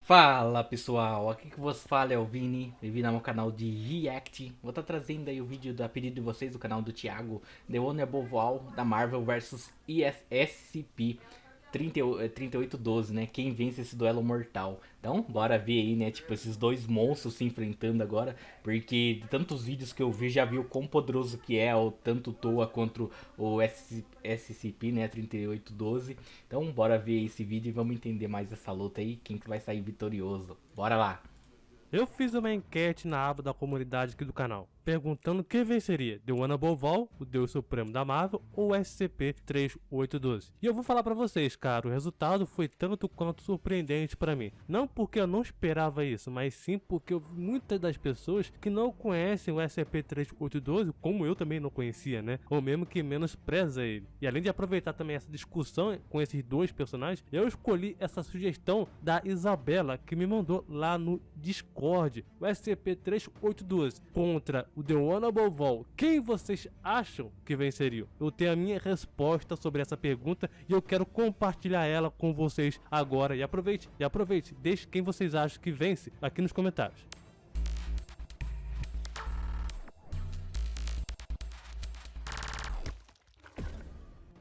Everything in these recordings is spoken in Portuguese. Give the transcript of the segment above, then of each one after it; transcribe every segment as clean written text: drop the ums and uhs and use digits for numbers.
Fala pessoal, aqui que vos fala é o Vini, bem-vindo ao meu canal de React. Vou estar trazendo aí o vídeo da pedido de vocês do canal do Thiago, The One Above All da Marvel vs SCP 3812, né? Quem vence esse duelo mortal. Então, bora ver aí, né? Tipo, esses dois monstros se enfrentando agora. Porque de tantos vídeos que eu vi, já vi o quão poderoso que é o tanto Toa quanto o SCP, né? 3812. Então, bora ver esse vídeo e vamos entender mais essa luta aí. Quem que vai sair vitorioso. Bora lá! Eu fiz uma enquete na aba da comunidade aqui do canal, perguntando quem venceria, The One Above All, o Deus Supremo da Marvel, ou SCP-3812. E eu vou falar pra vocês, cara, o resultado foi tanto quanto surpreendente pra mim. Não porque eu não esperava isso, mas sim porque muitas das pessoas que não conhecem o SCP-3812, como eu também não conhecia, né, ou mesmo que menospreza ele. E além de aproveitar também essa discussão com esses dois personagens, eu escolhi essa sugestão da Isabela, que me mandou lá no Discord, o SCP-3812 contra o The One Above All. Quem vocês acham que venceriam? Eu tenho a minha resposta sobre essa pergunta e eu quero compartilhar ela com vocês agora. E aproveite, deixe quem vocês acham que vence aqui nos comentários.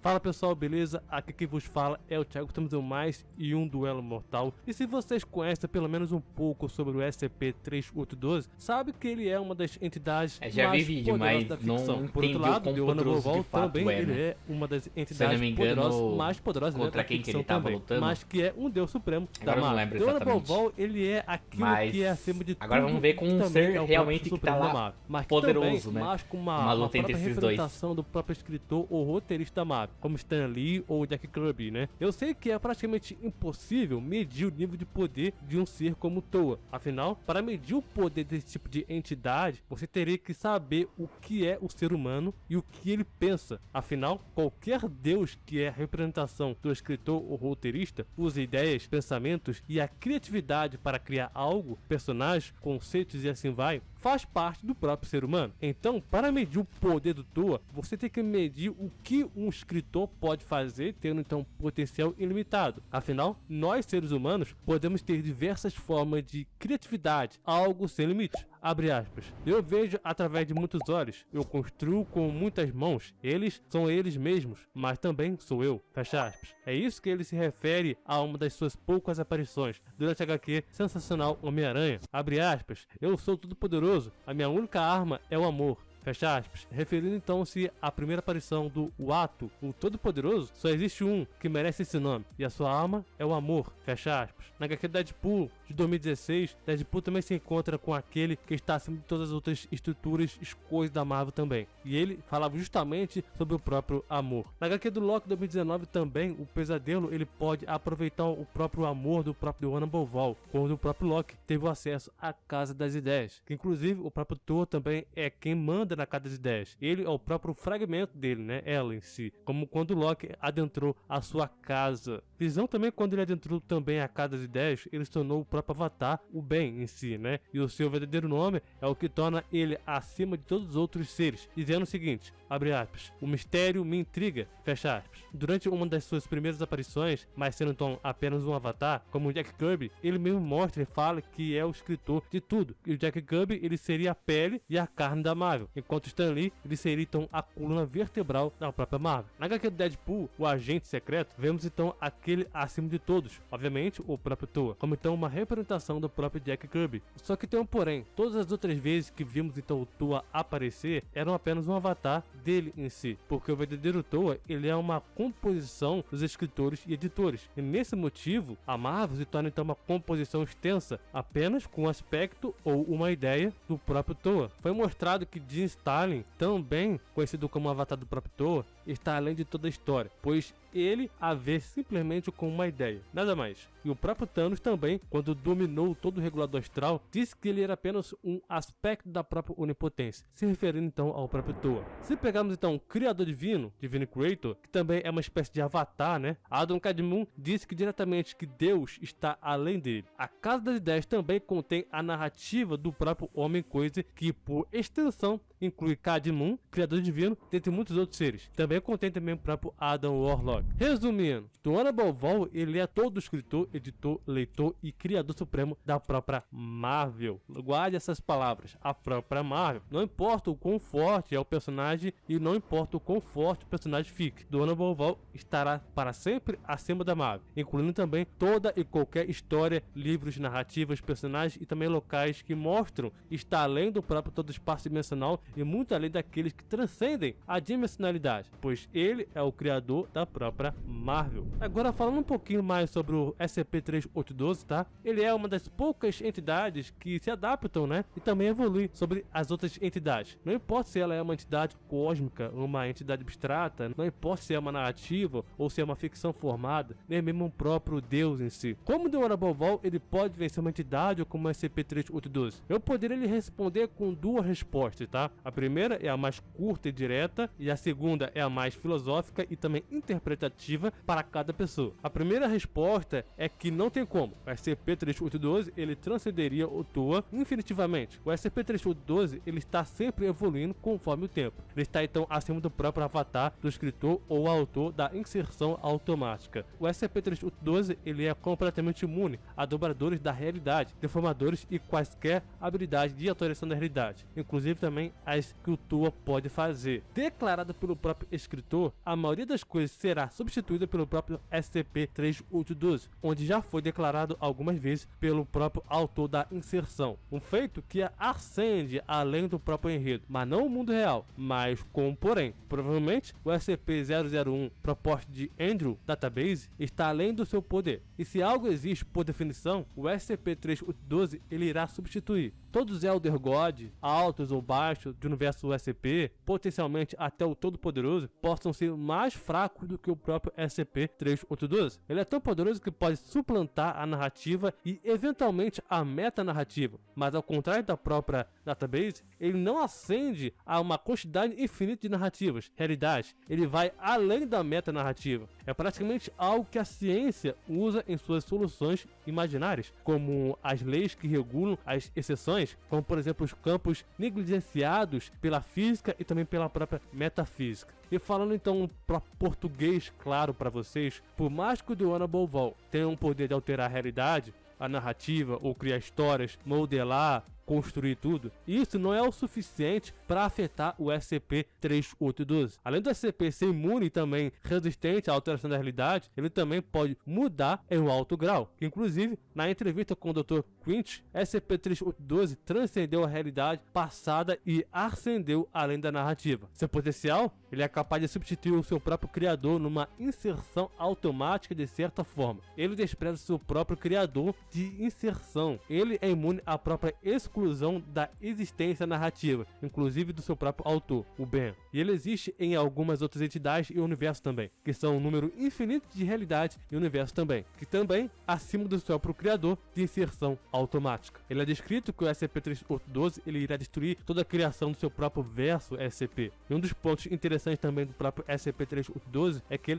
Fala pessoal, beleza? Aqui quem vos fala é o Thiago, estamos em mais e um duelo mortal. E se vocês conhecem pelo menos um pouco sobre o SCP-3812, sabe que ele é uma das entidades Já vi mais vídeo, poderosas mas da não ficção. Por outro entendi o lado, quão The One poderoso Above de All fato também é, ele né? é uma das Se eu não entidades me poderosas, engano, mais poderosas, né, contra da quem que ficção ele tava também, lutando? mas que é um deus supremo da Agora eu não Marvel. lembro The One Above exatamente. All ele é aquilo Mas que é acima de agora tudo vamos ver e com que um também ser é o próprio realmente que tá supremo da lá Marvel, mas que também, poderoso, né? mas com Uma uma luta entre própria esses dois. representação do próprio escritor ou roteirista da Marvel, como Stan Lee ou Jack Kirby, né? Eu sei que é praticamente impossível medir o nível de poder de um ser como Toa. Afinal, para medir o poder desse tipo de entidade, você teria que saber o que é o ser humano e o que ele pensa. Afinal, qualquer deus que é a representação do escritor ou roteirista usa ideias, pensamentos e a criatividade para criar algo, personagens, conceitos e assim vai, faz parte do próprio ser humano. Então, para medir o poder do Toa, você tem que medir o que um escritor pode fazer, tendo então potencial ilimitado. Afinal, nós seres humanos podemos ter diversas formas de criatividade, algo sem limites. Abre aspas. Eu vejo através de muitos olhos, eu construo com muitas mãos, eles são eles mesmos, mas também sou eu. Fecha aspas. É isso que ele se refere a uma das suas poucas aparições durante a HQ Sensacional Homem-Aranha. Abre aspas. Eu sou todo poderoso, a minha única arma é o amor. Fecha aspas. Referindo então-se à primeira aparição do Uatu, o Todo-Poderoso, só existe um que merece esse nome, e a sua arma é o amor. Fecha aspas. Na HQ Deadpool de 2016, Deadpool também se encontra com aquele que está acima de todas as outras estruturas e coisas da Marvel também. E ele falava justamente sobre o próprio amor. Na HQ do Loki 2019 também, o Pesadelo ele pode aproveitar o próprio amor do próprio The One Above All, quando o próprio Loki teve o acesso à Casa das Ideias. Que inclusive o próprio Thor também é quem manda na Casa das Ideias. Ele é o próprio fragmento dele, né? Ela em si. Como quando Loki adentrou a sua casa. Visão também, quando ele adentrou também a Casa das Ideias, ele se tornou o próprio Avatar, o bem em si, né? E o seu verdadeiro nome é o que torna ele acima de todos os outros seres, dizendo o seguinte, abre aspas, o mistério me intriga, fecha aspas. Durante uma das suas primeiras aparições, mas sendo então apenas um avatar, como o Jack Kirby, ele mesmo mostra e fala que é o escritor de tudo. E o Jack Kirby, ele seria a pele e a carne da Marvel, enquanto Stan Lee, ele seria então a coluna vertebral da própria Marvel. Na HQ do Deadpool, o agente secreto, vemos então aquele acima de todos, obviamente o próprio Toa, como então uma representação do próprio Jack Kirby. Só que tem um porém, todas as outras vezes que vimos então o Toa aparecer, eram apenas um avatar dele em si, porque o verdadeiro Toa, ele é uma composição dos escritores e editores, e nesse motivo, a Marvel se torna então uma composição extensa, apenas com um aspecto ou uma ideia do próprio Toa. Foi mostrado que Jim Starlin, também conhecido como avatar do próprio Toa, está além de toda a história, pois ele a vê simplesmente com uma ideia, nada mais. E o próprio Thanos também, quando dominou todo o regulador astral, disse que ele era apenas um aspecto da própria onipotência, se referindo então ao próprio Toa. Se pegarmos então o Criador Divino, Divine Creator, que também é uma espécie de avatar, né? Adam Kadmon disse que diretamente que Deus está além dele. A Casa das Ideias também contém a narrativa do próprio Homem-Coisa, que por extensão inclui Kadmon, Criador Divino, dentre muitos outros seres. Também também contém também o próprio Adam Warlock. Resumindo, The Honorable Vol, ele é todo escritor, editor, leitor e criador supremo da própria Marvel. Guarde essas palavras, a própria Marvel. Não importa o quão forte é o personagem e não importa o quão forte o personagem fique, The Honorable Vol estará para sempre acima da Marvel, incluindo também toda e qualquer história, livros, narrativas, personagens e também locais que mostram estar além do próprio todo espaço dimensional e muito além daqueles que transcendem a dimensionalidade, pois ele é o criador da própria Marvel. Agora falando um pouquinho mais sobre o SCP-3812, tá? Ele é uma das poucas entidades que se adaptam, né? E também evoluem sobre as outras entidades. Não importa se ela é uma entidade cósmica, uma entidade abstrata, não importa se é uma narrativa ou se é uma ficção formada, nem mesmo um próprio Deus em si. Como The Honorable Vol, ele pode vencer uma entidade ou como o SCP-3812? Eu poderia lhe responder com duas respostas, tá? A primeira é a mais curta e direta e a segunda é a mais filosófica e também interpretativa para cada pessoa. A primeira resposta é que não tem como. O SCP-3812 ele transcenderia o Toa infinitivamente. O SCP-3812 ele está sempre evoluindo conforme o tempo. Ele está então acima do próprio avatar do escritor ou autor da inserção automática. O SCP-3812 ele é completamente imune a dobradores da realidade, deformadores e quaisquer habilidades de alteração da realidade, inclusive também as que o Toa pode fazer. Declarado pelo próprio escritor, a maioria das coisas será substituída pelo próprio SCP-3812, onde já foi declarado algumas vezes pelo próprio autor da inserção. Um feito que ascende além do próprio enredo, mas não o mundo real, mas com porém. Provavelmente o SCP-001 proposto de Andrew Database está além do seu poder, e se algo existe por definição, o SCP-3812 ele irá substituir. Todos os Elder God, altos ou baixos do universo SCP, potencialmente até o Todo-Poderoso, possam ser mais fracos do que o próprio SCP-3812. Ele é tão poderoso que pode suplantar a narrativa e eventualmente a metanarrativa, mas ao contrário da própria Database, ele não ascende a uma quantidade infinita de narrativas, realidades, ele vai além da metanarrativa. É praticamente algo que a ciência usa em suas soluções imaginárias, como as leis que regulam as exceções, como por exemplo os campos negligenciados pela física e também pela própria metafísica. E falando então para português claro para vocês, por mais que o The Honorable Vol tenha um poder de alterar a realidade, a narrativa ou criar histórias, modelar, construir tudo, isso não é o suficiente para afetar o SCP-3812. Além do SCP ser imune e também resistente à alteração da realidade, ele também pode mudar em um alto grau. Inclusive, na entrevista com o Dr. Quint, SCP-3812 transcendeu a realidade passada e ascendeu além da narrativa. Seu potencial, ele é capaz de substituir o seu próprio criador numa inserção automática de certa forma. Ele despreza seu próprio criador de inserção. Ele é imune à própria exclusão da existência narrativa, inclusive do seu próprio autor, o Ben. E ele existe em algumas outras entidades e universos também, que são um número infinito de realidades e universos também, que também acima do seu próprio criador de inserção automática. Ele é descrito que o SCP-3812 ele irá destruir toda a criação do seu próprio verso SCP. E um dos pontos interessantes também do próprio SCP-3812 é que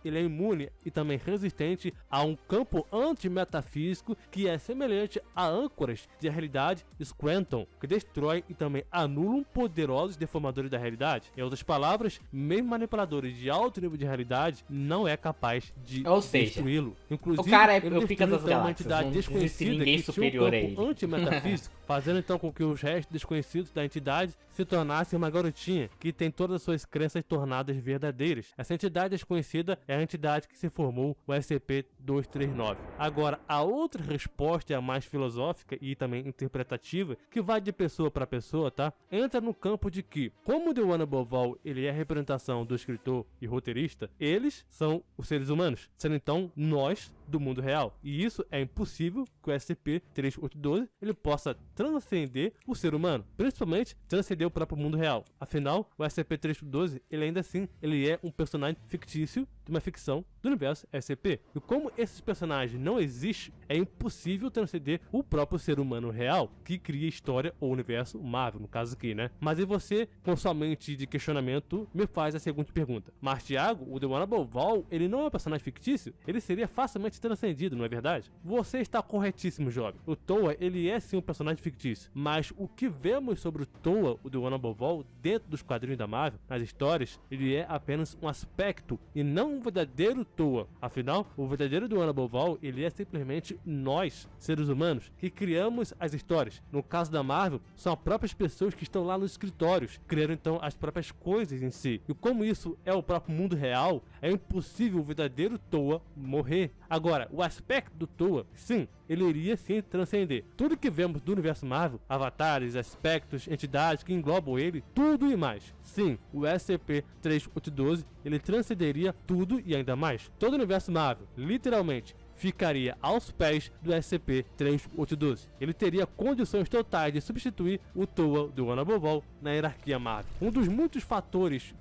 ele é imune e também resistente a um campo antimetafísico que é semelhante a âncoras de realidade Scranton, que destrói e também anulam poderosos deformadores da realidade. Em outras palavras, mesmo manipuladores de alto nível de realidade não é capaz de destruí-lo. Inclusive, o cara ele o pica das então, uma galáxias, entidade não existe desconhecida ninguém que tinha superior a um ele. campo antimetafísico, fazendo então com que os restos desconhecidos da entidade se tornassem uma garotinha que tem todas as suas crenças tornadas verdadeiras. Essa entidade desconhecida é a entidade que se formou, o SCP-239. Agora, a outra resposta é a mais filosófica e também interpretativa, que vai de pessoa para pessoa, tá? Entra no campo de que, como The Honorable Vol, ele é a representação do escritor e roteirista, eles são os seres humanos, sendo então nós do mundo real. E isso é impossível que o SCP-3812 ele possa transcender o ser humano, principalmente transcender o próprio mundo real. Afinal, o SCP-3812 ele ainda assim ele é um personagem fictício de uma ficção do universo SCP. E como esses personagens não existem, é impossível transcender o próprio ser humano real, que cria história ou universo Marvel, no caso aqui, né? Mas e você, com sua mente de questionamento, me faz a seguinte pergunta. Mas, Thiago, o The Honorable Vol, ele não é um personagem fictício? Ele seria facilmente completamente transcendido, não é verdade? Você está corretíssimo, jovem. O Towa, ele é sim um personagem fictício, mas o que vemos sobre o Towa, o The One Above All, dentro dos quadrinhos da Marvel, nas histórias, ele é apenas um aspecto e não um verdadeiro Towa. Afinal, o verdadeiro The One Above All, ele é simplesmente nós, seres humanos, que criamos as histórias. No caso da Marvel, são as próprias pessoas que estão lá nos escritórios, criando então as próprias coisas em si. E como isso é o próprio mundo real, é impossível o verdadeiro Towa morrer. Agora, o aspecto do Towa, sim, ele iria sim transcender. Tudo que vemos do universo Marvel, avatares, aspectos, entidades que englobam ele, tudo e mais. Sim, o SCP-3812, ele transcenderia tudo e ainda mais. Todo o universo Marvel, literalmente, ficaria aos pés do SCP-3812. Ele teria condições totais de substituir o Towa do One Above All na hierarquia Marvel. Um dos muitos fatos,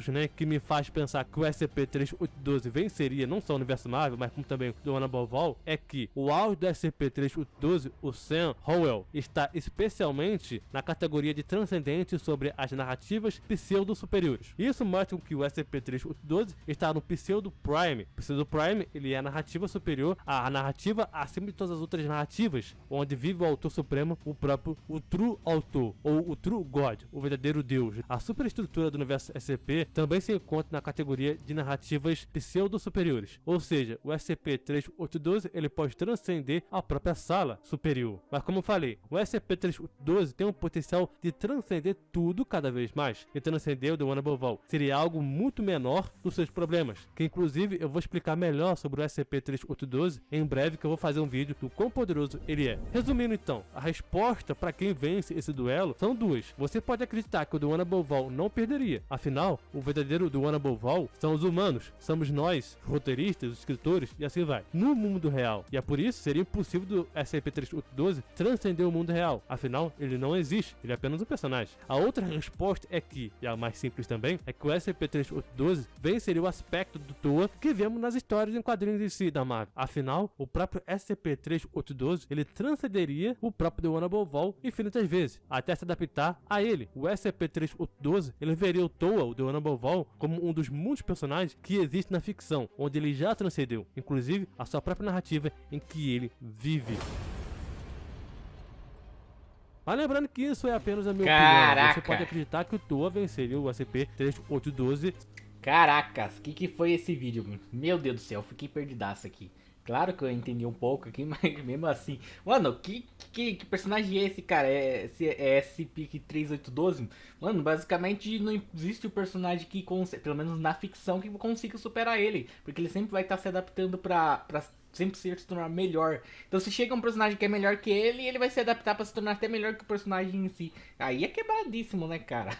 né, que me faz pensar que o SCP-3812 venceria não só o universo Marvel, mas como também do One Above All, é que o auge do SCP-3812, o Sam Howell, está especialmente na categoria de transcendente sobre as narrativas pseudo-superiores. Isso mostra que o SCP-3812 está no Pseudo-Prime. Pseudo-Prime, ele é a narrativa superior, a narrativa acima de todas as outras narrativas, onde vive o autor supremo, o True Autor, ou o True God, o verdadeiro Deus. A superestrutura do universo SCP também se encontra na categoria de narrativas pseudo-superiores, ou seja, o SCP-3812 ele pode transcender a própria sala superior. Mas como eu falei, o SCP-3812 tem um potencial de transcender tudo cada vez mais, e transcender o The One Above All seria algo muito menor dos seus problemas, que inclusive eu vou explicar melhor sobre o SCP-3812 em breve, que eu vou fazer um vídeo do quão poderoso ele é. Resumindo então, a resposta para quem vence esse duelo são duas. Você pode acreditar que o The One Above All não perderia, afinal, o verdadeiro The One Above All são os humanos, somos nós, os roteiristas, os escritores e assim vai, no mundo real. E é por isso seria impossível do SCP-3812 transcender o mundo real, afinal, ele não existe, ele é apenas um personagem. A outra resposta é que, e a mais simples também, é que o SCP-3812 venceria o aspecto do Towa que vemos nas histórias em quadrinhos em si da Marvel. Afinal, o próprio SCP-3812 ele transcenderia o próprio The One Above All infinitas vezes, até se adaptar a ele. O SCP-3812 ele veria o Towa, o The One Above All, como um dos muitos personagens que existe na ficção, onde ele já transcendeu, inclusive a sua própria narrativa em que ele vive. Mas lembrando que isso é apenas a minha opinião, você pode acreditar que o Towa venceria o SCP-3812. Caracas, que foi esse vídeo? Meu Deus do céu, fiquei perdidaço aqui. Claro que eu entendi um pouco aqui, mas mesmo assim... Mano, que personagem é esse, cara? É SCP-3812? Mano, basicamente não existe um personagem que, pelo menos na ficção, que consiga superar ele. Porque ele sempre vai estar se adaptando pra sempre se tornar melhor. Então se chega um personagem que é melhor que ele vai se adaptar pra se tornar até melhor que o personagem em si. Aí é quebradíssimo, né, cara?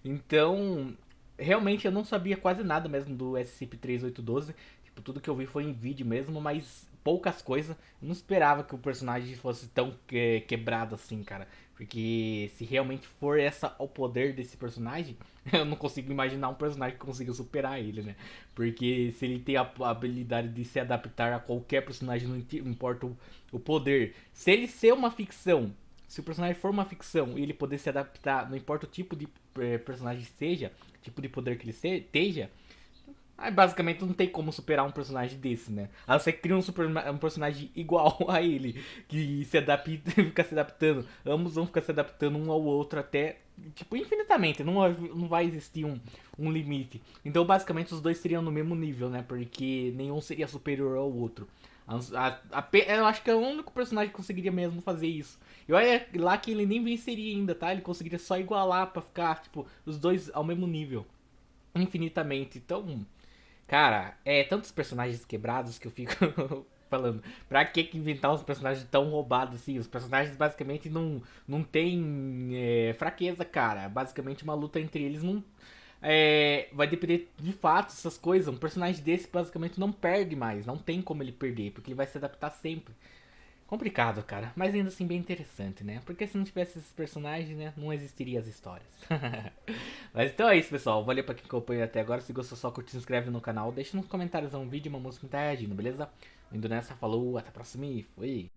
Então... Realmente eu não sabia quase nada mesmo do SCP-3812. Tipo, tudo que eu vi foi em vídeo mesmo, mas poucas coisas. Eu não esperava que o personagem fosse tão quebrado assim, cara. Porque se realmente for essa o poder desse personagem, eu não consigo imaginar um personagem que consiga superar ele, né? Porque se ele tem a habilidade de se adaptar a qualquer personagem, não importa o poder. Se ele ser uma ficção, se o personagem for uma ficção e ele poder se adaptar, não importa o tipo de personagem seja, tipo de poder que ele esteja, aí basicamente não tem como superar um personagem desse, né? A não ser que cria um personagem igual a ele, que se adapta, fica se adaptando. Ambos vão ficar se adaptando um ao outro até, tipo, infinitamente. Não vai existir um limite. Então basicamente os dois seriam no mesmo nível, né? Porque nenhum seria superior ao outro. Eu acho que é o único personagem que conseguiria mesmo fazer isso. E olha lá que ele nem venceria ainda, tá? Ele conseguiria só igualar pra ficar, tipo, os dois ao mesmo nível. Infinitamente. Então, cara, é tantos personagens quebrados que eu fico falando. Pra que inventar uns personagens tão roubados assim? Os personagens basicamente não tem fraqueza, cara. Basicamente uma luta entre eles não... vai depender de fato essas coisas. Um personagem desse basicamente não perde mais. Não tem como ele perder, porque ele vai se adaptar sempre. Complicado, cara. Mas ainda assim bem interessante, né? Porque se não tivesse esses personagens, né? Não existiria as histórias. Mas então é isso, pessoal. Valeu pra quem acompanhou até agora. Se gostou, só curte, se inscreve no canal. Deixa nos comentários um vídeo, uma música que tá reagindo, beleza? Indo nessa, falou, até a próxima e fui!